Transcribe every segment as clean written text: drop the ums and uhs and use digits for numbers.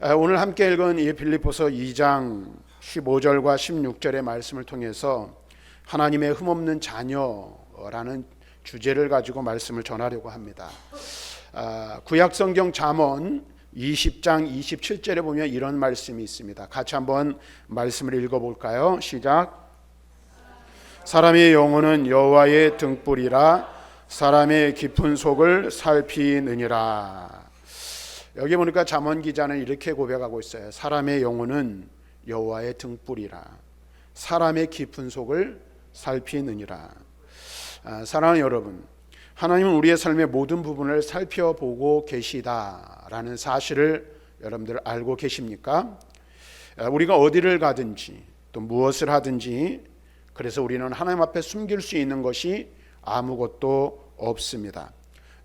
오늘 함께 읽은 이 빌립보서 2장 15절과 16절의 말씀을 통해서 하나님의 흠없는 자녀라는 주제를 가지고 말씀을 전하려고 합니다. 구약성경 잠언 20장 27절에 보면 이런 말씀이 있습니다. 같이 한번 말씀을 읽어볼까요? 시작. 사람의 영혼은 여호와의 등불이라 사람의 깊은 속을 살피느니라. 여기 보니까 잠언 기자는 이렇게 고백하고 있어요. 사람의 영혼은 여호와의 등불이라 사람의 깊은 속을 살피느니라. 사랑하는 여러분, 하나님은 우리의 삶의 모든 부분을 살펴보고 계시다라는 사실을 여러분들 알고 계십니까? 우리가 어디를 가든지 또 무엇을 하든지 그래서 우리는 하나님 앞에 숨길 수 있는 것이 아무것도 없습니다.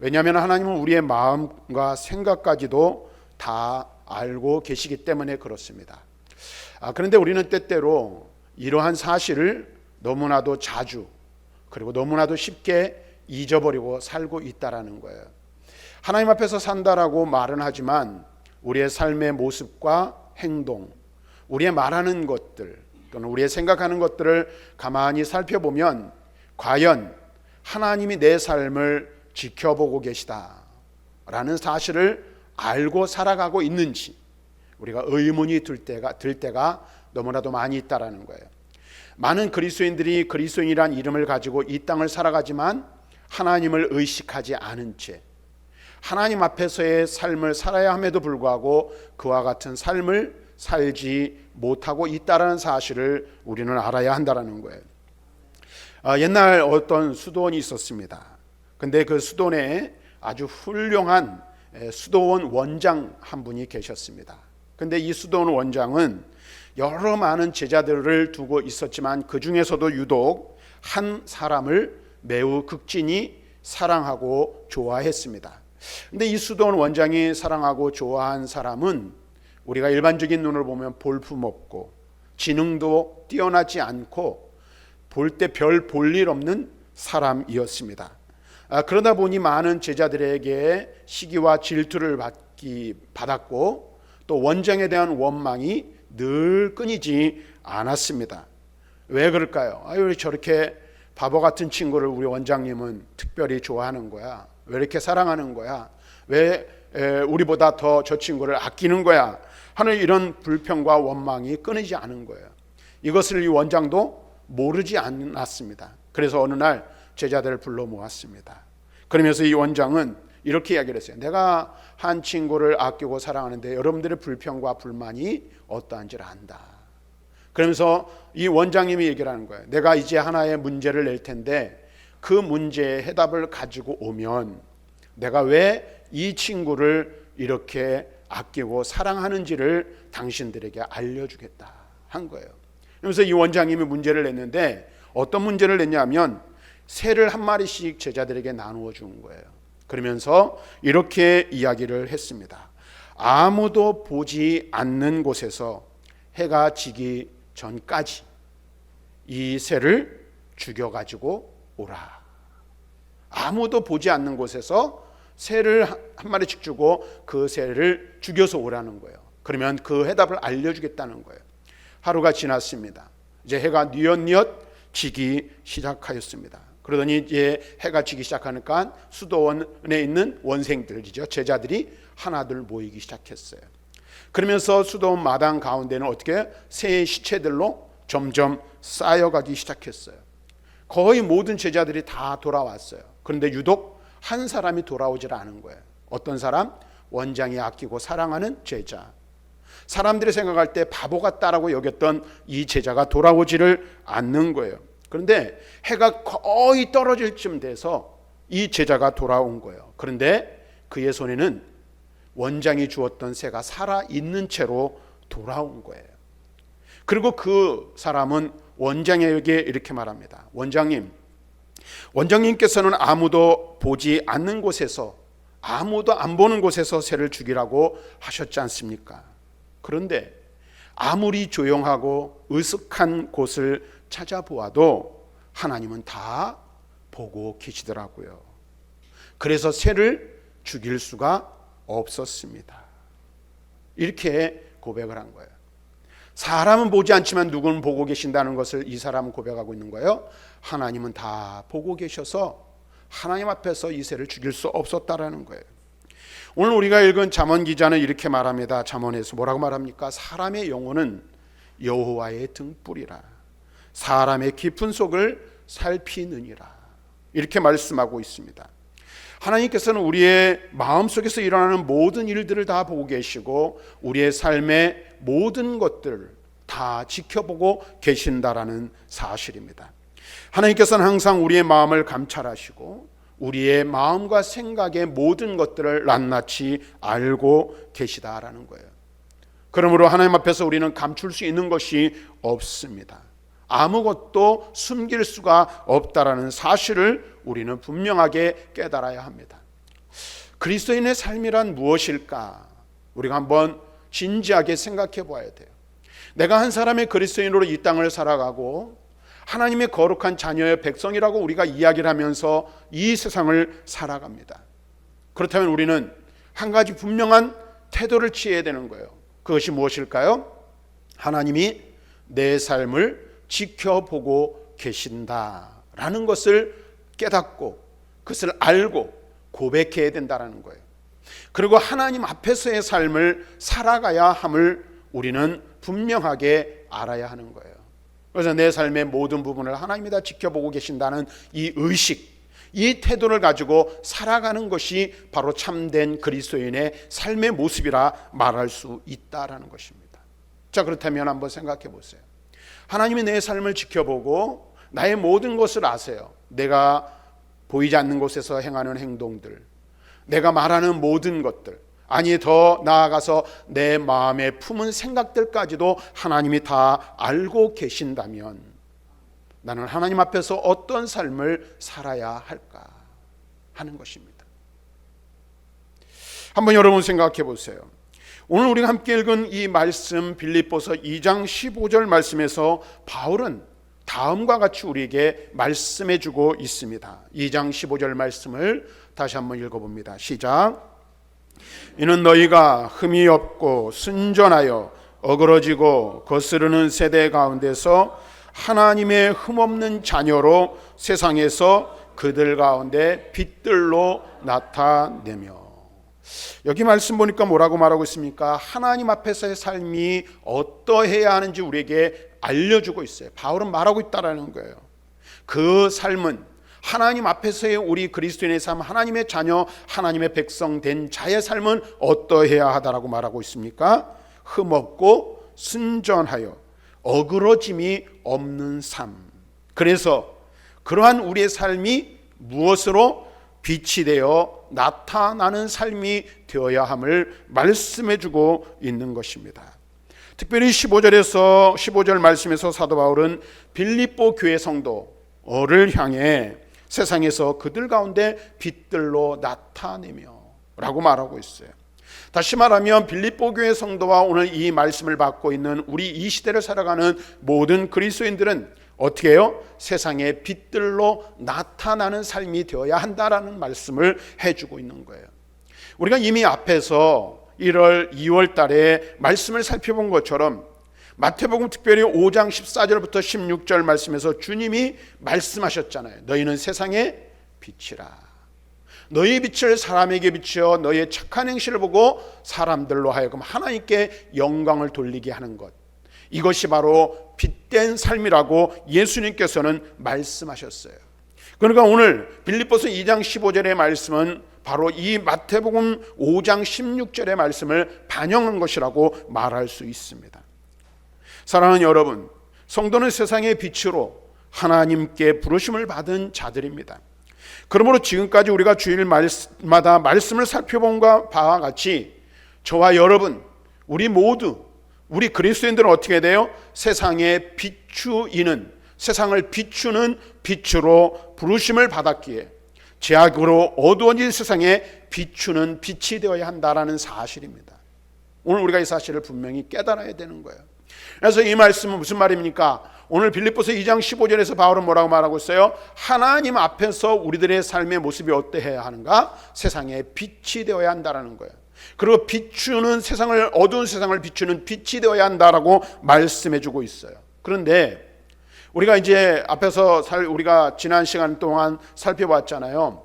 왜냐하면 하나님은 우리의 마음과 생각까지도 다 알고 계시기 때문에 그렇습니다. 그런데 우리는 때때로 이러한 사실을 너무나도 자주 그리고 너무나도 쉽게 잊어버리고 살고 있다라는 거예요. 하나님 앞에서 산다라고 말은 하지만 우리의 삶의 모습과 행동, 우리의 말하는 것들 또는 우리의 생각하는 것들을 가만히 살펴보면 과연 하나님이 내 삶을 지켜보고 계시다라는 사실을 알고 살아가고 있는지 우리가 의문이 들 때가 너무나도 많이 있다라는 거예요. 많은 그리스도인들이 그리스도인이란 이름을 가지고 이 땅을 살아가지만 하나님을 의식하지 않은 채 하나님 앞에서의 삶을 살아야 함에도 불구하고 그와 같은 삶을 살지 못하고 있다라는 사실을 우리는 알아야 한다라는 거예요. 옛날 어떤 수도원이 있었습니다. 근데 그 수도원에 아주 훌륭한 수도원 원장 한 분이 계셨습니다. 근데 이 수도원 원장은 여러 많은 제자들을 두고 있었지만 그 중에서도 유독 한 사람을 매우 극진히 사랑하고 좋아했습니다. 근데 이 수도원 원장이 사랑하고 좋아한 사람은 우리가 일반적인 눈으로 보면 볼품없고 지능도 뛰어나지 않고 볼 때 별 볼 일 없는 사람이었습니다. 그러다 보니 많은 제자들에게 시기와 질투를 받았고 또 원장에 대한 원망이 늘 끊이지 않았습니다. 왜 그럴까요? 왜 저렇게 바보 같은 친구를 우리 원장님은 특별히 좋아하는 거야? 왜 이렇게 사랑하는 거야? 왜 우리보다 더 저 친구를 아끼는 거야? 하는 이런 불평과 원망이 끊이지 않은 거예요. 이것을 이 원장도 모르지 않았습니다. 그래서 어느 날 제자들을 불러 모았습니다. 그러면서 이 원장은 이렇게 이야기를 했어요. 내가 한 친구를 아끼고 사랑하는데 여러분들의 불평과 불만이 어떠한지를 안다. 그러면서 이 원장님이 얘기를 하는 거예요. 내가 이제 하나의 문제를 낼 텐데 그 문제의 해답을 가지고 오면 내가 왜 이 친구를 이렇게 아끼고 사랑하는지를 당신들에게 알려주겠다 한 거예요. 그래서 이 원장님이 문제를 냈는데 어떤 문제를 냈냐면 새를 한 마리씩 제자들에게 나누어 준 거예요. 그러면서 이렇게 이야기를 했습니다. 아무도 보지 않는 곳에서 해가 지기 전까지 이 새를 죽여가지고 오라. 아무도 보지 않는 곳에서 새를 한 마리씩 주고 그 새를 죽여서 오라는 거예요. 그러면 그 해답을 알려주겠다는 거예요. 하루가 지났습니다. 이제 해가 뉘엿뉘엿 지기 시작하였습니다. 그러더니 이제 해가 지기 시작하니까 수도원에 있는 원생들이죠. 제자들이 하나둘 모이기 시작했어요. 그러면서 수도원 마당 가운데는 어떻게 새의 시체들로 점점 쌓여가기 시작했어요. 거의 모든 제자들이 다 돌아왔어요. 그런데 유독 한 사람이 돌아오질 않은 거예요. 어떤 사람? 원장이 아끼고 사랑하는 제자. 사람들이 생각할 때 바보 같다라고 여겼던 이 제자가 돌아오지를 않는 거예요. 그런데 해가 거의 떨어질 쯤 돼서 이 제자가 돌아온 거예요. 그런데 그의 손에는 원장이 주었던 새가 살아있는 채로 돌아온 거예요. 그리고 그 사람은 원장에게 이렇게 말합니다. 원장님께서는 아무도 보지 않는 곳에서 아무도 안 보는 곳에서 새를 죽이라고 하셨지 않습니까? 그런데 아무리 조용하고 으슥한 곳을 찾아보아도 하나님은 다 보고 계시더라고요. 그래서 새를 죽일 수가 없었습니다. 이렇게 고백을 한 거예요. 사람은 보지 않지만 누구는 보고 계신다는 것을 이 사람은 고백하고 있는 거예요. 하나님은 다 보고 계셔서 하나님 앞에서 이새를 죽일 수 없었다라는 거예요. 오늘 우리가 읽은 잠언 기자는 이렇게 말합니다. 잠언에서 뭐라고 말합니까? 사람의 영혼은 여호와의 등불이라 사람의 깊은 속을 살피느니라, 이렇게 말씀하고 있습니다. 하나님께서는 우리의 마음속에서 일어나는 모든 일들을 다 보고 계시고 우리의 삶의 모든 것들을 다 지켜보고 계신다라는 사실입니다. 하나님께서는 항상 우리의 마음을 감찰하시고 우리의 마음과 생각의 모든 것들을 낱낱이 알고 계시다라는 거예요. 그러므로 하나님 앞에서 우리는 감출 수 있는 것이 없습니다. 아무것도 숨길 수가 없다라는 사실을 우리는 분명하게 깨달아야 합니다. 그리스도인의 삶이란 무엇일까? 우리가 한번 진지하게 생각해 봐야 돼요. 내가 한 사람의 그리스도인으로 이 땅을 살아가고 하나님의 거룩한 자녀의 백성이라고 우리가 이야기를 하면서 이 세상을 살아갑니다. 그렇다면 우리는 한 가지 분명한 태도를 취해야 되는 거예요. 그것이 무엇일까요? 하나님이 내 삶을 지켜보고 계신다라는 것을 깨닫고 그것을 알고 고백해야 된다는 거예요. 그리고 하나님 앞에서의 삶을 살아가야 함을 우리는 분명하게 알아야 하는 거예요. 그래서 내 삶의 모든 부분을 하나님이 다 지켜보고 계신다는 이 의식, 이 태도를 가지고 살아가는 것이 바로 참된 그리스도인의 삶의 모습이라 말할 수 있다라는 것입니다. 자, 그렇다면 한번 생각해 보세요. 하나님이 내 삶을 지켜보고 나의 모든 것을 아세요. 내가 보이지 않는 곳에서 행하는 행동들, 내가 말하는 모든 것들, 아니 더 나아가서 내 마음에 품은 생각들까지도 하나님이 다 알고 계신다면 나는 하나님 앞에서 어떤 삶을 살아야 할까 하는 것입니다. 한번 여러분 생각해 보세요. 오늘 우리가 함께 읽은 이 말씀 빌립보서 2장 15절 말씀에서 바울은 다음과 같이 우리에게 말씀해 주고 있습니다. 2장 15절 말씀을 다시 한번 읽어봅니다. 시작. 이는 너희가 흠이 없고 순전하여 어그러지고 거스르는 세대 가운데서 하나님의 흠없는 자녀로 세상에서 그들 가운데 빛들로 나타내며. 여기 말씀 보니까 뭐라고 말하고 있습니까? 하나님 앞에서의 삶이 어떠해야 하는지 우리에게 알려주고 있어요. 바울은 말하고 있다라는 거예요. 그 삶은 하나님 앞에서의 우리 그리스도인의 삶, 하나님의 자녀, 하나님의 백성 된 자의 삶은 어떠해야 하다라고 말하고 있습니까? 흠없고 순전하여 어그러짐이 없는 삶. 그래서 그러한 우리의 삶이 무엇으로 빛이 되어 나타나는 삶이 되어야 함을 말씀해 주고 있는 것입니다. 특별히 15절 말씀에서 사도 바울은 빌립보 교회 성도를 향해 세상에서 그들 가운데 빛들로 나타내며 라고 말하고 있어요. 다시 말하면 빌립보 교회 성도와 오늘 이 말씀을 받고 있는 우리 이 시대를 살아가는 모든 그리스도인들은 어떻게 해요? 세상의 빛들로 나타나는 삶이 되어야 한다라는 말씀을 해주고 있는 거예요. 우리가 이미 앞에서 1월, 2월 달에 말씀을 살펴본 것처럼 마태복음 특별히 5장 14절부터 16절 말씀에서 주님이 말씀하셨잖아요. 너희는 세상의 빛이라. 너희 빛을 사람에게 비추어 너희의 착한 행실을 보고 사람들로 하여금 하나님께 영광을 돌리게 하는 것. 이것이 바로 빛된 삶이라고 예수님께서는 말씀하셨어요. 그러니까 오늘 빌립보서 2장 15절의 말씀은 바로 이 마태복음 5장 16절의 말씀을 반영한 것이라고 말할 수 있습니다. 사랑하는 여러분, 성도는 세상의 빛으로 하나님께 부르심을 받은 자들입니다. 그러므로 지금까지 우리가 주일마다 말씀을 살펴본 바와 같이 저와 여러분, 우리 모두 우리 그리스도인들은 어떻게 돼요? 세상에 비추이는, 세상을 비추는 빛으로 부르심을 받았기에 죄악으로 어두워진 세상에 비추는 빛이 되어야 한다라는 사실입니다. 오늘 우리가 이 사실을 분명히 깨달아야 되는 거예요. 그래서 이 말씀은 무슨 말입니까? 오늘 빌립보서 2장 15절에서 바울은 뭐라고 말하고 있어요? 하나님 앞에서 우리들의 삶의 모습이 어떠해야 하는가? 세상에 빛이 되어야 한다는 거예요. 그리고 비추는 세상을, 어두운 세상을 비추는 빛이 되어야 한다라고 말씀해 주고 있어요. 그런데 우리가 이제 앞에서 우리가 지난 시간 동안 살펴봤잖아요.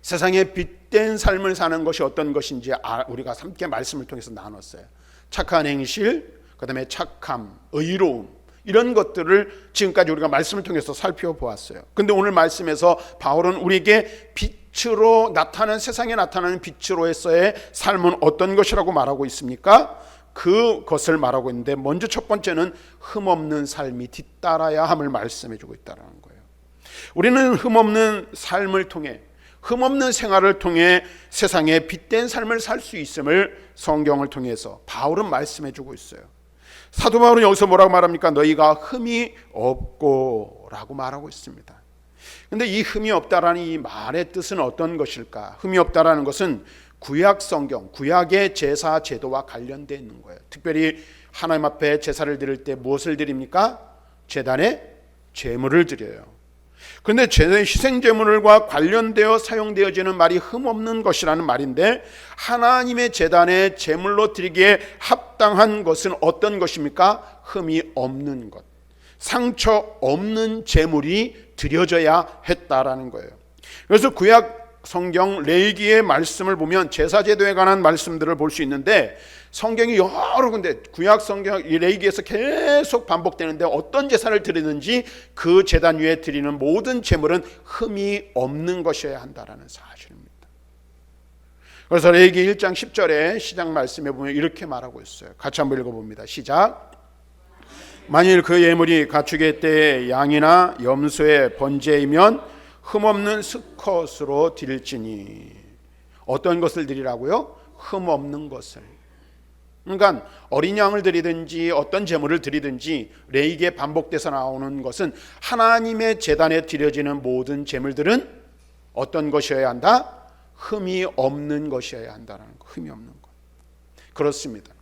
세상에 빛된 삶을 사는 것이 어떤 것인지 우리가 함께 말씀을 통해서 나눴어요. 착한 행실, 그다음에 착함, 의로움, 이런 것들을 지금까지 우리가 말씀을 통해서 살펴보았어요. 근데 오늘 말씀에서 바울은 우리에게 빛으로 나타나는, 세상에 나타나는 빛으로서의 삶은 어떤 것이라고 말하고 있습니까? 그것을 말하고 있는데, 먼저 첫 번째는 흠없는 삶이 뒤따라야 함을 말씀해 주고 있다는 거예요. 우리는 흠없는 삶을 통해, 흠없는 생활을 통해 세상에 빛된 삶을 살 수 있음을 성경을 통해서 바울은 말씀해 주고 있어요. 사도 바울은 여기서 뭐라고 말합니까? 너희가 흠이 없고 라고 말하고 있습니다. 근데 이 흠이 없다라는 이 말의 뜻은 어떤 것일까? 흠이 없다라는 것은 구약 성경, 구약의 제사 제도와 관련되어 있는 거예요. 특별히 하나님 앞에 제사를 드릴 때 무엇을 드립니까? 제단에 제물을 드려요. 그런데 희생제물과 관련되어 사용되어지는 말이 흠없는 것이라는 말인데, 하나님의 제단에 제물로 드리기에 합당한 것은 어떤 것입니까? 흠이 없는 것, 상처 없는 제물이 드려져야 했다라는 거예요. 그래서 구약 성경 레위기의 말씀을 보면 제사제도에 관한 말씀들을 볼 수 있는데, 성경이 여러 군데 구약 성경 레위기에서 계속 반복되는데, 어떤 제사를 드리는지 그 제단 위에 드리는 모든 제물은 흠이 없는 것이어야 한다라는 사실입니다. 그래서 레위기 1장 10절에 시작 말씀에 보면 이렇게 말하고 있어요. 같이 한번 읽어봅니다. 시작. 만일 그 예물이 가축의 때의 양이나 염소의 번제이면 흠없는 수컷으로 드릴지니. 어떤 것을 드리라고요? 흠없는 것을. 그러니까 어린 양을 드리든지 어떤 제물을 드리든지 레위기에 반복돼서 나오는 것은 하나님의 제단에 드려지는 모든 제물들은 어떤 것이어야 한다? 흠이 없는 것이어야 한다는 거. 흠이 없는 것. 그렇습니다.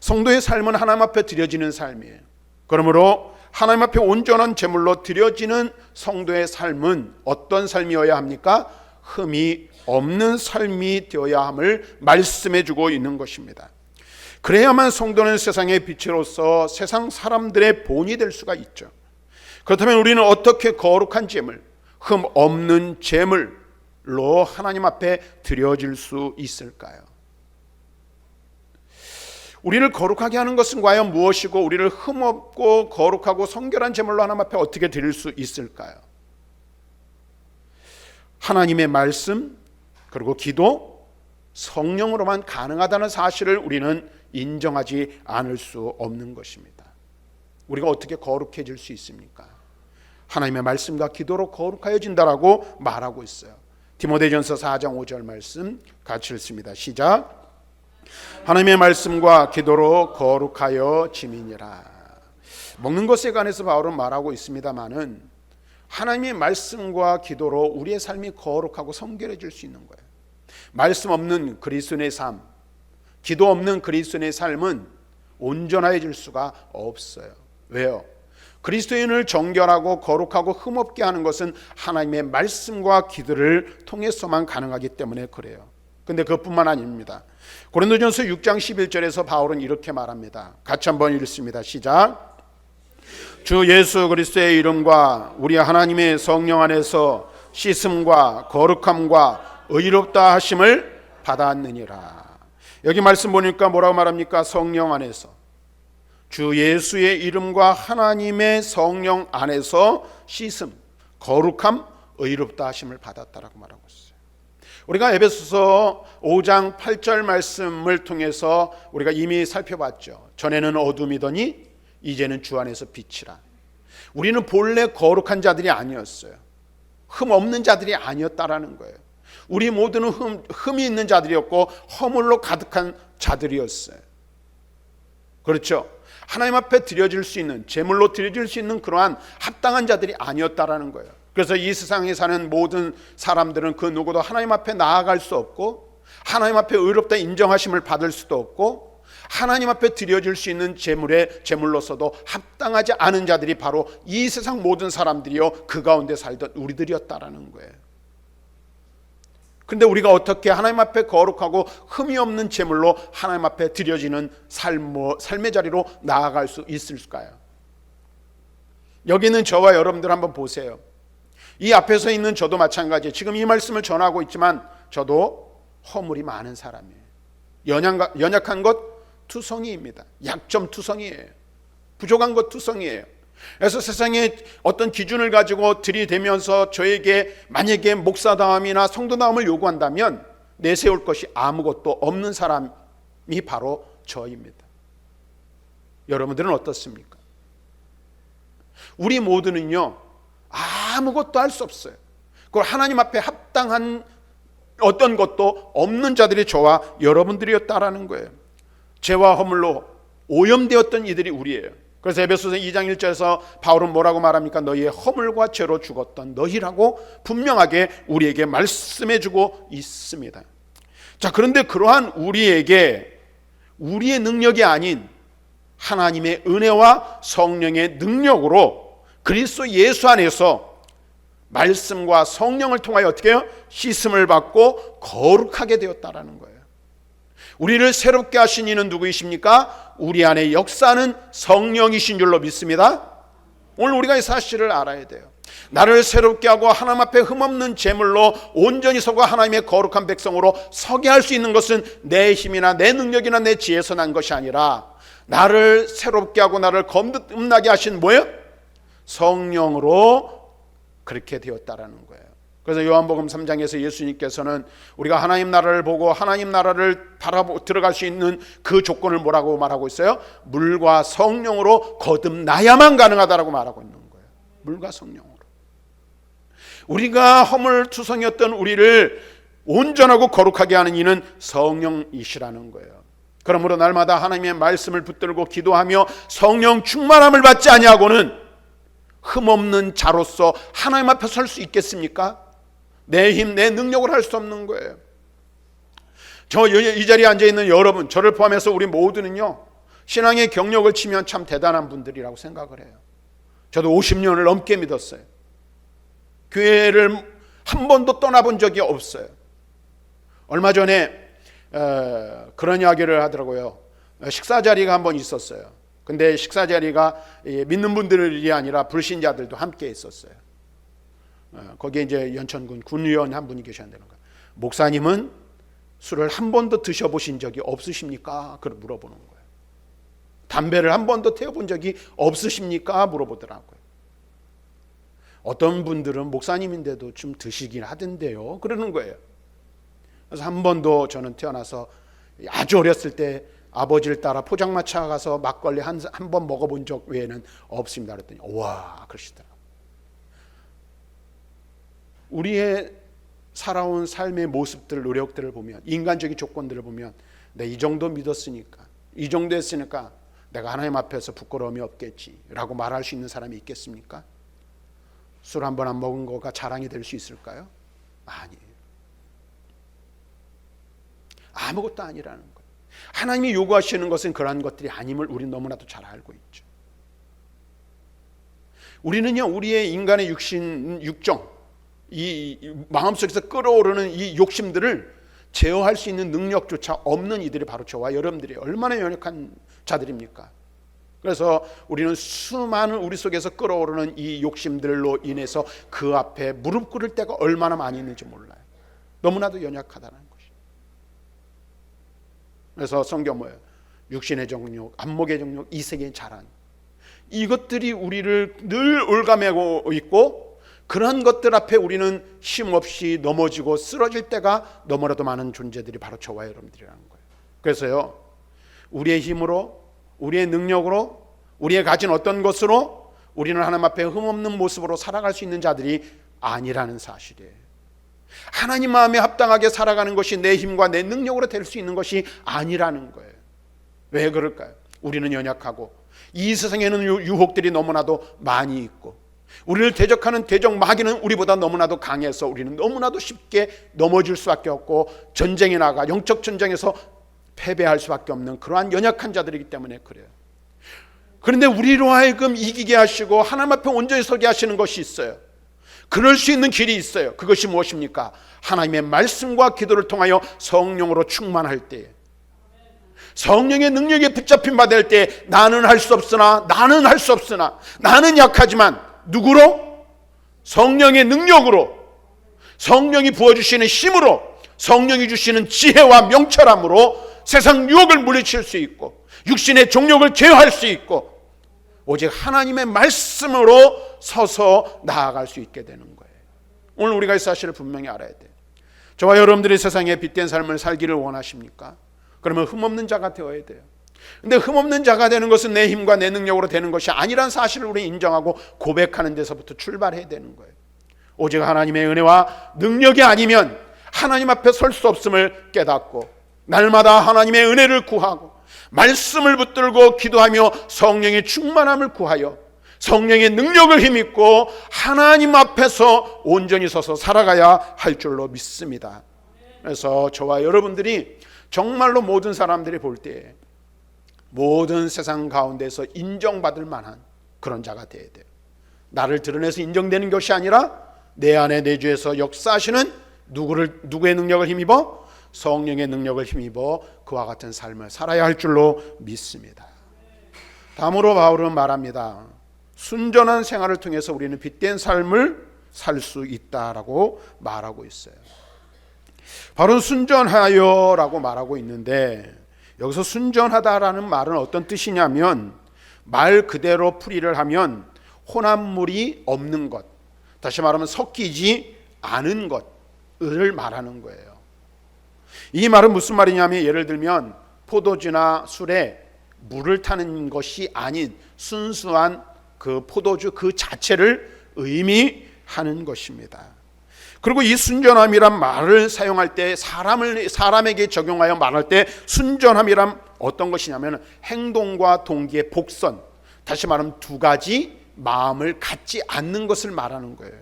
성도의 삶은 하나님 앞에 드려지는 삶이에요. 그러므로 하나님 앞에 온전한 제물로 드려지는 성도의 삶은 어떤 삶이어야 합니까? 흠이 없는 삶이 되어야 함을 말씀해 주고 있는 것입니다. 그래야만 성도는 세상의 빛으로서 세상 사람들의 본이 될 수가 있죠. 그렇다면 우리는 어떻게 거룩한 제물, 흠 없는 제물로 하나님 앞에 드려질 수 있을까요? 우리를 거룩하게 하는 것은 과연 무엇이고, 우리를 흠없고 거룩하고 성결한 제물로 하나님 앞에 어떻게 드릴 수 있을까요? 하나님의 말씀, 그리고 기도, 성령으로만 가능하다는 사실을 우리는 인정하지 않을 수 없는 것입니다. 우리가 어떻게 거룩해질 수 있습니까? 하나님의 말씀과 기도로 거룩하여진다라고 말하고 있어요. 디모데전서 4장 5절 말씀 같이 읽습니다. 시작. 하나님의 말씀과 기도로 거룩하여 지미니라. 먹는 것에 관해서 바울은 말하고 있습니다마는 하나님의 말씀과 기도로 우리의 삶이 거룩하고 성결해질 수 있는 거예요. 말씀 없는 그리스도인의 삶, 기도 없는 그리스도인의 삶은 온전해질 수가 없어요. 왜요? 그리스도인을 정결하고 거룩하고 흠없게 하는 것은 하나님의 말씀과 기도를 통해서만 가능하기 때문에 그래요. 근데 그것뿐만 아닙니다. 고린도전서 6장 11절에서 바울은 이렇게 말합니다. 같이 한번 읽습니다. 시작. 주 예수 그리스도의 이름과 우리 하나님의 성령 안에서 씻음과 거룩함과 의롭다 하심을 받았느니라. 여기 말씀 보니까 뭐라고 말합니까? 성령 안에서, 주 예수의 이름과 하나님의 성령 안에서 씻음, 거룩함, 의롭다 하심을 받았다라고 말하고 있어요. 우리가 에베소서 5장 8절 말씀을 통해서 우리가 이미 살펴봤죠. 전에는 어둠이더니 이제는 주 안에서 빛이라. 우리는 본래 거룩한 자들이 아니었어요. 흠 없는 자들이 아니었다라는 거예요. 우리 모두는 흠이 있는 자들이었고 허물로 가득한 자들이었어요. 그렇죠? 하나님 앞에 드려질 수 있는, 제물로 드려질 수 있는 그러한 합당한 자들이 아니었다라는 거예요. 그래서 이 세상에 사는 모든 사람들은 그 누구도 하나님 앞에 나아갈 수 없고, 하나님 앞에 의롭다 인정하심을 받을 수도 없고, 하나님 앞에 드려질 수 있는 제물로서도 합당하지 않은 자들이 바로 이 세상 모든 사람들이요, 그 가운데 살던 우리들이었다라는 거예요. 근데 우리가 어떻게 하나님 앞에 거룩하고 흠이 없는 제물로 하나님 앞에 드려지는 삶의 자리로 나아갈 수 있을까요? 여기는 저와 여러분들 한번 보세요. 이 앞에서 있는 저도 마찬가지예요. 지금 이 말씀을 전하고 있지만 저도 허물이 많은 사람이에요. 연약한 것 투성이입니다. 약점 투성이에요. 부족한 것 투성이에요. 그래서 세상에 어떤 기준을 가지고 들이대면서 저에게 만약에 목사다움이나 성도다움을 요구한다면 내세울 것이 아무것도 없는 사람이 바로 저입니다. 여러분들은 어떻습니까? 우리 모두는요, 아무것도 할 수 없어요. 그걸 하나님 앞에 합당한 어떤 것도 없는 자들이 저와 여러분들이었다라는 거예요. 죄와 허물로 오염되었던 이들이 우리예요. 그래서 에베소서 2장 1절에서 바울은 뭐라고 말합니까? 너희의 허물과 죄로 죽었던 너희라고 분명하게 우리에게 말씀해주고 있습니다. 자, 그런데 그러한 우리에게 우리의 능력이 아닌 하나님의 은혜와 성령의 능력으로 그리스도 예수 안에서 말씀과 성령을 통하여 어떻게 해요? 씻음을 받고 거룩하게 되었다라는 거예요. 우리를 새롭게 하신 이는 누구이십니까? 우리 안에 역사하는 성령이신 줄로 믿습니다. 오늘 우리가 이 사실을 알아야 돼요. 나를 새롭게 하고 하나님 앞에 흠없는 제물로 온전히 서고 하나님의 거룩한 백성으로 서게 할 수 있는 것은 내 힘이나 내 능력이나 내 지혜에서 난 것이 아니라 나를 새롭게 하고 나를 거듭나게 하신 뭐예요? 성령으로 그렇게 되었다라는 거예요. 그래서 요한복음 3장에서 예수님께서는 우리가 하나님 나라를 보고 하나님 나라를 들어갈 수 있는 그 조건을 뭐라고 말하고 있어요? 물과 성령으로 거듭나야만 가능하다라고 말하고 있는 거예요. 물과 성령으로. 우리가 허물투성이었던 우리를 온전하고 거룩하게 하는 이는 성령이시라는 거예요. 그러므로 날마다 하나님의 말씀을 붙들고 기도하며 성령 충만함을 받지 아니하고는 흠없는 자로서 하나님 앞에 설 수 있겠습니까? 내 힘, 내 능력을 할 수 없는 거예요. 이 자리에 앉아있는 여러분, 저를 포함해서 우리 모두는요, 신앙의 경력을 치면 참 대단한 분들이라고 생각을 해요. 저도 50년을 넘게 믿었어요. 교회를 한 번도 떠나본 적이 없어요. 얼마 전에 그런 이야기를 하더라고요. 식사 자리가 한 번 있었어요. 근데 식사 자리가 믿는 분들이 아니라 불신자들도 함께 있었어요. 거기에 이제 연천군 군의원 한 분이 계셨다는 거예요. 목사님은 술을 한 번도 드셔보신 적이 없으십니까? 그걸 물어보는 거예요. 담배를 한 번도 태워본 적이 없으십니까? 물어보더라고요. 어떤 분들은 목사님인데도 좀 드시긴 하던데요, 그러는 거예요. 그래서 한 번도 저는 태어나서 아주 어렸을 때 아버지를 따라 포장마차 가서 막걸리 한 번 먹어본 적 외에는 없습니다. 그랬더니 와, 그러시더라고요. 우리의 살아온 삶의 모습들, 노력들을 보면, 인간적인 조건들을 보면, 이 정도 믿었으니까, 이 정도 했으니까 내가 하나님 앞에서 부끄러움이 없겠지라고 말할 수 있는 사람이 있겠습니까? 술 한 번 안 먹은 거가 자랑이 될 수 있을까요? 아니에요. 아무것도 아니라는 거예요. 하나님이 요구하시는 것은 그러한 것들이 아님을 우리는 너무나도 잘 알고 있죠. 우리는요, 우리의 인간의 육정, 이 마음속에서 끓어오르는 이 욕심들을 제어할 수 있는 능력조차 없는 이들이 바로 저와 여러분들이 얼마나 연약한 자들입니까? 그래서 우리는 수많은 우리 속에서 끓어오르는 이 욕심들로 인해서 그 앞에 무릎 꿇을 때가 얼마나 많이 있는지 몰라요. 너무나도 연약하다는 것이. 그래서 성경 뭐예요? 육신의 정욕, 안목의 정욕, 이색의 자랑, 이것들이 우리를 늘 올가매고 있고, 그런 것들 앞에 우리는 힘없이 넘어지고 쓰러질 때가 너무나도 많은 존재들이 바로 저와 여러분들이라는 거예요. 그래서요, 우리의 힘으로, 우리의 능력으로, 우리의 가진 어떤 것으로 우리는 하나님 앞에 흠없는 모습으로 살아갈 수 있는 자들이 아니라는 사실이에요. 하나님 마음에 합당하게 살아가는 것이 내 힘과 내 능력으로 될 수 있는 것이 아니라는 거예요. 왜 그럴까요? 우리는 연약하고 이 세상에는 유혹들이 너무나도 많이 있고, 우리를 대적하는 대적 마귀는 우리보다 너무나도 강해서 우리는 너무나도 쉽게 넘어질 수밖에 없고, 전쟁에 나가 영적 전쟁에서 패배할 수밖에 없는 그러한 연약한 자들이기 때문에 그래요. 그런데 우리로 하여금 이기게 하시고 하나님 앞에 온전히 서게 하시는 것이 있어요. 그럴 수 있는 길이 있어요. 그것이 무엇입니까? 하나님의 말씀과 기도를 통하여 성령으로 충만할 때, 성령의 능력에 붙잡힌 바 될 때, 나는 할 수 없으나 나는 약하지만 누구로? 성령의 능력으로, 성령이 부어주시는 힘으로, 성령이 주시는 지혜와 명철함으로 세상 유혹을 물리칠 수 있고 육신의 종욕을 제어할 수 있고 오직 하나님의 말씀으로 서서 나아갈 수 있게 되는 거예요. 오늘 우리가 이 사실을 분명히 알아야 돼요. 저와 여러분들이 세상에 빛된 삶을 살기를 원하십니까? 그러면 흠없는 자가 되어야 돼요. 근데 흠없는 자가 되는 것은 내 힘과 내 능력으로 되는 것이 아니란 사실을 우리 인정하고 고백하는 데서부터 출발해야 되는 거예요. 오직 하나님의 은혜와 능력이 아니면 하나님 앞에 설 수 없음을 깨닫고 날마다 하나님의 은혜를 구하고 말씀을 붙들고 기도하며 성령의 충만함을 구하여 성령의 능력을 힘입고 하나님 앞에서 온전히 서서 살아가야 할 줄로 믿습니다. 그래서 저와 여러분들이 정말로 모든 사람들이 볼 때 모든 세상 가운데서 인정받을 만한 그런 자가 되어야 돼요. 나를 드러내서 인정되는 것이 아니라 내 안에 내주에서 역사하시는 누구의 능력을 힘입어? 성령의 능력을 힘입어 그와 같은 삶을 살아야 할 줄로 믿습니다. 다음으로 바울은 말합니다. 순전한 생활을 통해서 우리는 빛된 삶을 살 수 있다라고 말하고 있어요. 바로 순전하여라고 말하고 있는데 여기서 순전하다라는 말은 어떤 뜻이냐면 말 그대로 풀이를 하면 혼합물이 없는 것, 다시 말하면 섞이지 않은 것을 말하는 거예요. 이 말은 무슨 말이냐면 예를 들면 포도주나 술에 물을 타는 것이 아닌 순수한 그 포도주 그 자체를 의미하는 것입니다. 그리고 이 순전함이란 말을 사용할 때 사람에게 적용하여 말할 때 순전함이란 어떤 것이냐면 행동과 동기의 복선, 다시 말하면 두 가지 마음을 갖지 않는 것을 말하는 거예요.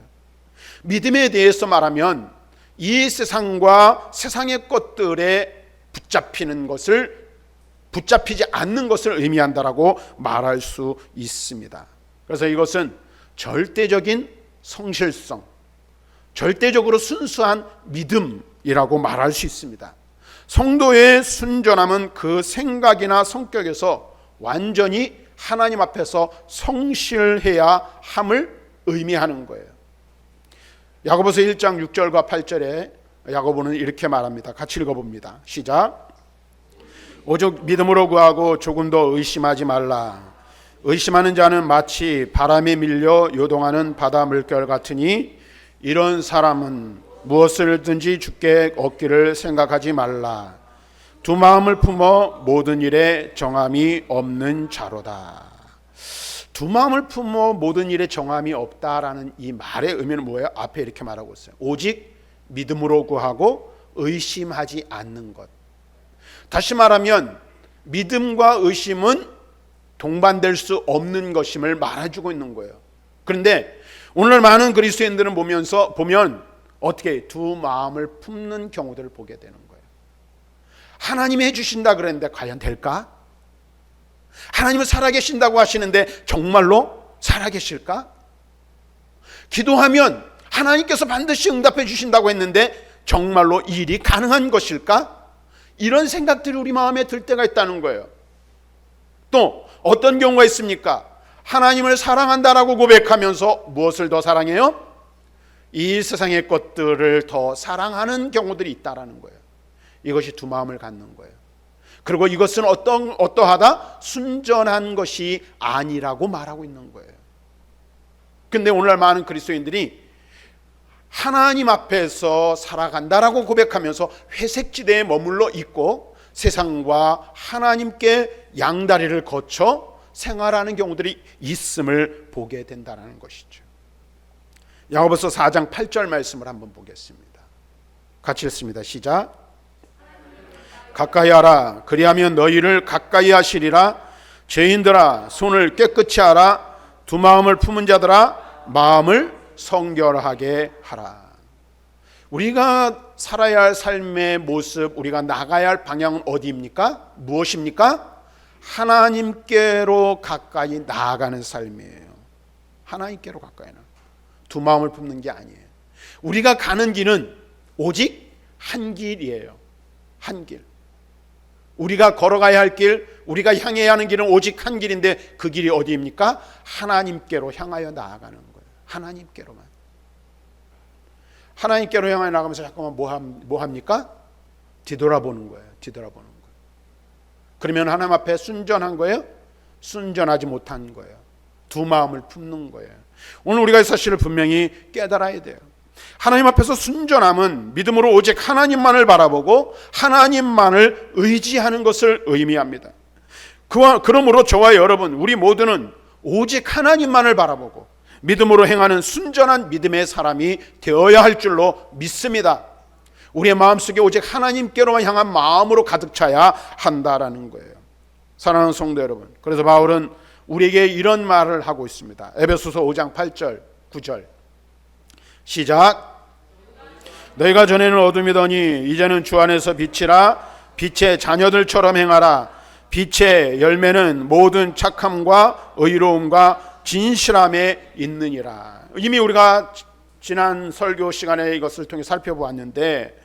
믿음에 대해서 말하면 이 세상과 세상의 것들에 붙잡히지 않는 것을 의미한다라고 말할 수 있습니다. 그래서 이것은 절대적인 성실성, 절대적으로 순수한 믿음이라고 말할 수 있습니다. 성도의 순전함은 그 생각이나 성격에서 완전히 하나님 앞에서 성실해야 함을 의미하는 거예요. 야고보서 1장 6절과 8절에 야고보는 이렇게 말합니다. 같이 읽어봅니다. 시작. 오직 믿음으로 구하고 조금 더 의심하지 말라. 의심하는 자는 마치 바람에 밀려 요동하는 바다 물결 같으니 이런 사람은 무엇을든지 주께 얻기를 생각하지 말라. 두 마음을 품어 모든 일에 정함이 없는 자로다. 두 마음을 품어 모든 일에 정함이 없다라는 이 말의 의미는 뭐예요? 앞에 이렇게 말하고 있어요. 오직 믿음으로 구하고 의심하지 않는 것. 다시 말하면 믿음과 의심은 동반될 수 없는 것임을 말해주고 있는 거예요. 그런데 오늘 많은 그리스도인들은 보면 어떻게 두 마음을 품는 경우들을 보게 되는 거예요. 하나님이 해주신다 그랬는데 과연 될까? 하나님은 살아계신다고 하시는데 정말로 살아계실까? 기도하면 하나님께서 반드시 응답해 주신다고 했는데 정말로 이 일이 가능한 것일까? 이런 생각들이 우리 마음에 들 때가 있다는 거예요. 또 어떤 경우가 있습니까? 하나님을 사랑한다라고 고백하면서 무엇을 더 사랑해요? 이 세상의 것들을 더 사랑하는 경우들이 있다라는 거예요. 이것이 두 마음을 갖는 거예요. 그리고 이것은 어떠하다? 순전한 것이 아니라고 말하고 있는 거예요. 근데 오늘날 많은 그리스도인들이 하나님 앞에서 살아간다라고 고백하면서 회색지대에 머물러 있고 세상과 하나님께 양다리를 거쳐 생활하는 경우들이 있음을 보게 된다는 것이죠. 야고보서 4장 8절 말씀을 한번 보겠습니다. 같이 읽습니다. 시작. 가까이 하라. 그리하면 너희를 가까이 하시리라. 죄인들아 손을 깨끗이 하라. 두 마음을 품은 자들아 마음을 성결하게 하라. 우리가 살아야 할 삶의 모습, 우리가 나가야 할 방향은 어디입니까? 무엇입니까? 하나님께로 가까이 나아가는 삶이에요. 하나님께로 가까이 나아가. 두 마음을 품는 게 아니에요. 우리가 가는 길은 오직 한 길이에요. 한 길. 우리가 걸어가야 할 길, 우리가 향해야 하는 길은 오직 한 길인데 그 길이 어디입니까? 하나님께로 향하여 나아가는 거예요. 하나님께로만. 하나님께로 향하여 나가면서 잠깐만 뭐 합니까? 뒤돌아보는 거예요. 뒤돌아보는 거예요. 그러면 하나님 앞에 순전한 거예요? 순전하지 못한 거예요. 두 마음을 품는 거예요. 오늘 우리가 이 사실을 분명히 깨달아야 돼요. 하나님 앞에서 순전함은 믿음으로 오직 하나님만을 바라보고 하나님만을 의지하는 것을 의미합니다. 그러므로 저와 여러분, 우리 모두는 오직 하나님만을 바라보고 믿음으로 행하는 순전한 믿음의 사람이 되어야 할 줄로 믿습니다. 우리의 마음속에 오직 하나님께로만 향한 마음으로 가득 차야 한다라는 거예요. 사랑하는 성도 여러분, 그래서 바울은 우리에게 이런 말을 하고 있습니다. 에베소서 5장 8절 9절 시작. 너희가 전에는 어둠이더니 이제는 주 안에서 빛이라. 빛의 자녀들처럼 행하라. 빛의 열매는 모든 착함과 의로움과 진실함에 있느니라. 이미 우리가 지난 설교 시간에 이것을 통해 살펴보았는데,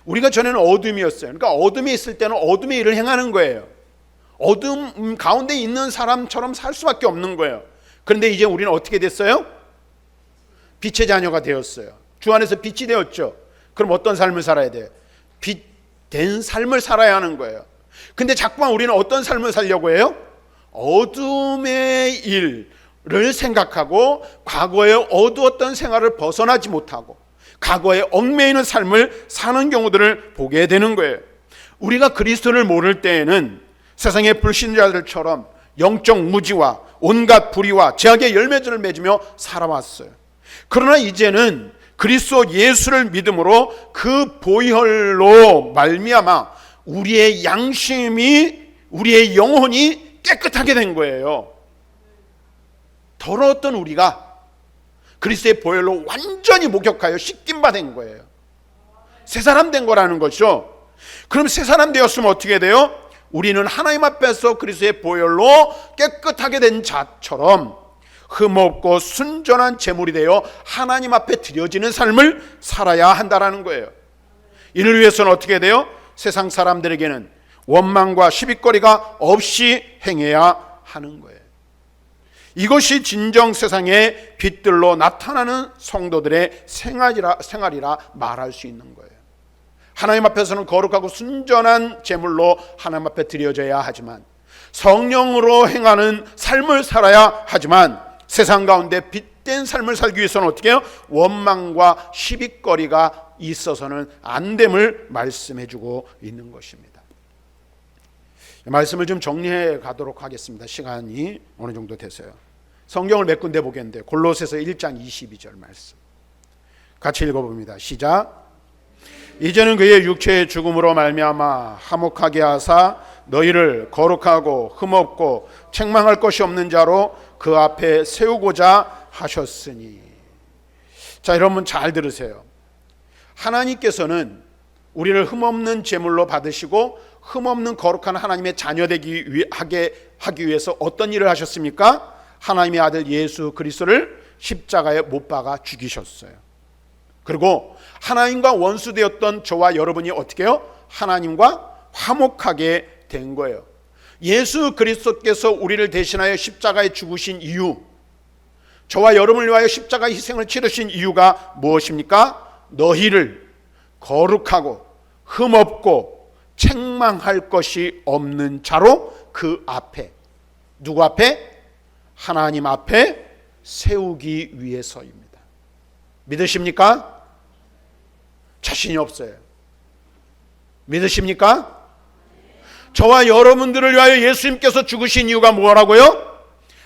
우리가 전에는 어둠이었어요. 그러니까 어둠에 있을 때는 어둠의 일을 행하는 거예요. 어둠 가운데 있는 사람처럼 살 수밖에 없는 거예요. 그런데 이제 우리는 어떻게 됐어요? 빛의 자녀가 되었어요. 주 안에서 빛이 되었죠. 그럼 어떤 삶을 살아야 돼요? 빛된 삶을 살아야 하는 거예요. 근데 자꾸만 우리는 어떤 삶을 살려고 해요? 어둠의 일을 생각하고 과거에 어두웠던 생활을 벗어나지 못하고 과거에 얽매이는 삶을 사는 경우들을 보게 되는 거예요. 우리가 그리스도를 모를 때에는 세상의 불신자들처럼 영적 무지와 온갖 불의와 죄악의 열매들을 맺으며 살아왔어요. 그러나 이제는 그리스도 예수를 믿음으로 그 보혈로 말미암아 우리의 양심이, 우리의 영혼이 깨끗하게 된 거예요. 더러웠던 우리가 그리스도의 보혈로 완전히 목욕하여 씻김 받은 거예요. 새 사람 된 거라는 거죠. 그럼 새 사람 되었으면 어떻게 돼요? 우리는 하나님 앞에서 그리스도의 보혈로 깨끗하게 된 자처럼 흠없고 순전한 제물이 되어 하나님 앞에 드려지는 삶을 살아야 한다라는 거예요. 이를 위해서는 어떻게 돼요? 세상 사람들에게는 원망과 시비거리가 없이 행해야 하는 거예요. 이것이 진정 세상의 빛들로 나타나는 성도들의 생활이라 말할 수 있는 거예요. 하나님 앞에서는 거룩하고 순전한 제물로 하나님 앞에 드려져야 하지만, 성령으로 행하는 삶을 살아야 하지만, 세상 가운데 빛된 삶을 살기 위해서는 어떻게 해요? 원망과 시비거리가 있어서는 안 됨을 말씀해주고 있는 것입니다. 말씀을 좀 정리해 가도록 하겠습니다. 시간이 어느 정도 돼서요. 성경을 몇 군데 보겠는데 골로새서 1장 22절 말씀 같이 읽어봅니다. 시작. 이제는 그의 육체의 죽음으로 말미암아 화목하게 하사 너희를 거룩하고 흠없고 책망할 것이 없는 자로 그 앞에 세우고자 하셨으니. 자, 여러분 잘 들으세요. 하나님께서는 우리를 흠없는 제물로 받으시고 흠없는 거룩한 하나님의 자녀 하기 위해서 어떤 일을 하셨습니까? 하나님의 아들 예수 그리스도를 십자가에 못 박아 죽이셨어요. 그리고 하나님과 원수되었던 저와 여러분이 어떻게 해요? 하나님과 화목하게 된 거예요. 예수 그리스도께서 우리를 대신하여 십자가에 죽으신 이유, 저와 여러분을 위하여 십자가 희생을 치르신 이유가 무엇입니까? 너희를 거룩하고 흠없고 책망할 것이 없는 자로 그 앞에, 누구 앞에? 하나님 앞에 세우기 위해서입니다. 믿으십니까? 자신이 없어요. 믿으십니까? 저와 여러분들을 위하여 예수님께서 죽으신 이유가 뭐라고요?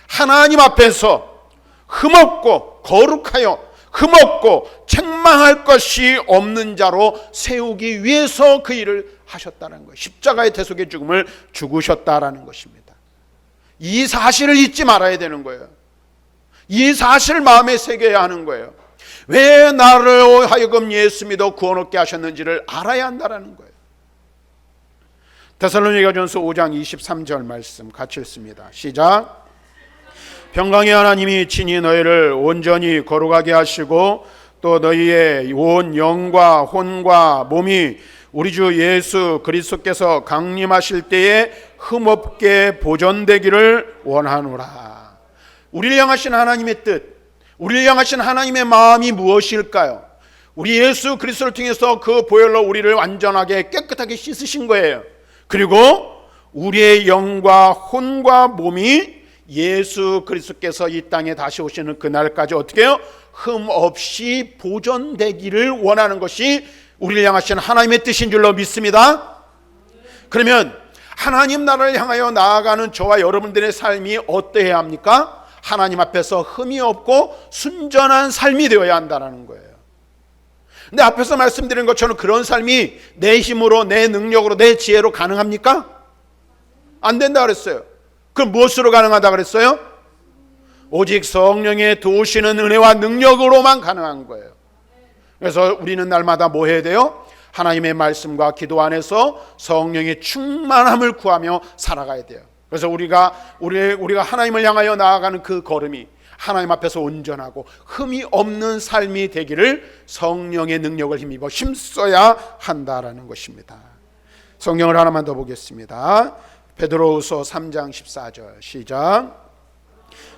하나님 앞에서 흠없고 거룩하여 흠없고 책망할 것이 없는 자로 세우기 위해서 그 일을 하셨다는 거예요. 십자가의 대속의 죽음을 죽으셨다라는 것입니다. 이 사실을 잊지 말아야 되는 거예요. 이 사실을 마음에 새겨야 하는 거예요. 왜 나를 하여금 예수 믿어 구원 얻게 하셨는지를 알아야 한다는 거예요. 데살로니가전서 5장 23절 말씀 같이 읽습니다. 시작. 평강의 하나님이 친히 너희를 온전히 거룩하게 하시고 또 너희의 온 영과 혼과 몸이 우리 주 예수 그리스도께서 강림하실 때에 흠없게 보존되기를 원하노라. 우리를 향하신 하나님의 뜻, 우리를 향하신 하나님의 마음이 무엇일까요? 우리 예수 그리스도를 통해서 그 보혈로 우리를 완전하게 깨끗하게 씻으신 거예요. 그리고 우리의 영과 혼과 몸이 예수 그리스도께서 이 땅에 다시 오시는 그날까지 어떻게 해요? 흠 없이 보존되기를 원하는 것이 우리를 향하신 하나님의 뜻인 줄로 믿습니다. 그러면 하나님 나라를 향하여 나아가는 저와 여러분들의 삶이 어떠해야 합니까? 하나님 앞에서 흠이 없고 순전한 삶이 되어야 한다는 거예요. 근데 앞에서 말씀드린 것처럼 그런 삶이 내 힘으로, 내 능력으로, 내 지혜로 가능합니까? 안 된다 그랬어요. 그럼 무엇으로 가능하다 그랬어요? 오직 성령의 도우시는 은혜와 능력으로만 가능한 거예요. 그래서 우리는 날마다 뭐 해야 돼요? 하나님의 말씀과 기도 안에서 성령의 충만함을 구하며 살아가야 돼요. 그래서 우리가 하나님을 향하여 나아가는 그 걸음이 하나님 앞에서 온전하고 흠이 없는 삶이 되기를 성령의 능력을 힘입어 힘써야 한다라는 것입니다. 성경을 하나만 더 보겠습니다. 베드로후서 3장 14절 시작.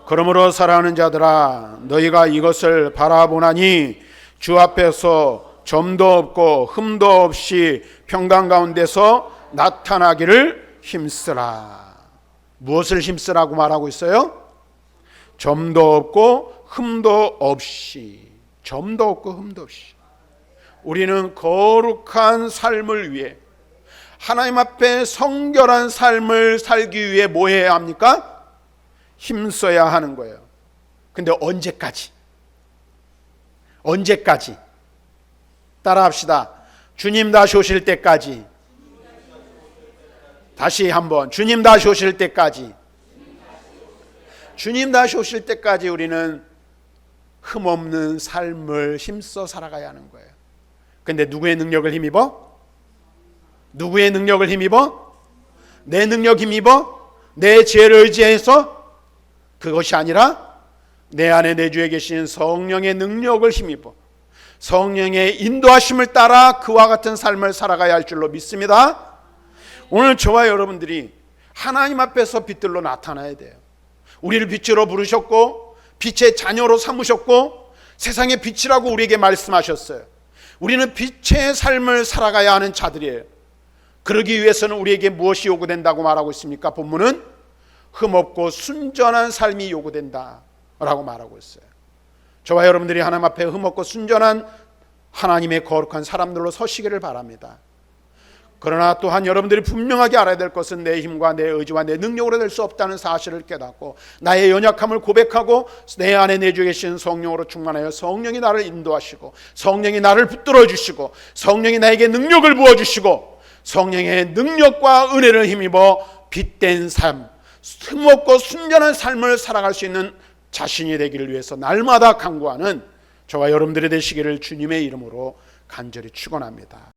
그러므로 사랑하는 자들아 너희가 이것을 바라보나니 주 앞에서 점도 없고 흠도 없이 평강 가운데서 나타나기를 힘쓰라. 무엇을 힘쓰라고 말하고 있어요? 점도 없고 흠도 없이. 점도 없고 흠도 없이. 우리는 거룩한 삶을 위해 하나님 앞에 성결한 삶을 살기 위해 뭐 해야 합니까? 힘써야 하는 거예요. 근데 언제까지? 언제까지? 따라합시다. 주님 다시 오실 때까지. 다시 한번. 주님 다시 오실 때까지. 주님 다시 오실 때까지 우리는 흠없는 삶을 힘써 살아가야 하는 거예요. 근데 누구의 능력을 힘입어? 누구의 능력을 힘입어? 내 능력 힘입어? 내 지혜를 의지해서? 그것이 아니라 내 안에 내주에 계신 성령의 능력을 힘입어 성령의 인도하심을 따라 그와 같은 삶을 살아가야 할 줄로 믿습니다. 오늘 저와 여러분들이 하나님 앞에서 빛들로 나타나야 돼요. 우리를 빛으로 부르셨고 빛의 자녀로 삼으셨고 세상의 빛이라고 우리에게 말씀하셨어요. 우리는 빛의 삶을 살아가야 하는 자들이에요. 그러기 위해서는 우리에게 무엇이 요구된다고 말하고 있습니까? 본문은 흠없고 순전한 삶이 요구된다라고 말하고 있어요. 저와 여러분들이 하나님 앞에 흠없고 순전한 하나님의 거룩한 사람들로 서시기를 바랍니다. 그러나 또한 여러분들이 분명하게 알아야 될 것은 내 힘과 내 의지와 내 능력으로 될 수 없다는 사실을 깨닫고 나의 연약함을 고백하고 내 안에 내주에 계신 성령으로 충만하여 성령이 나를 인도하시고 성령이 나를 붙들어 주시고 성령이 나에게 능력을 부어주시고 성령의 능력과 은혜를 힘입어 빛된 삶, 흠없고 순전한 삶을 살아갈 수 있는 자신이 되기를 위해서 날마다 간구하는 저와 여러분들이 되시기를 주님의 이름으로 간절히 축원합니다.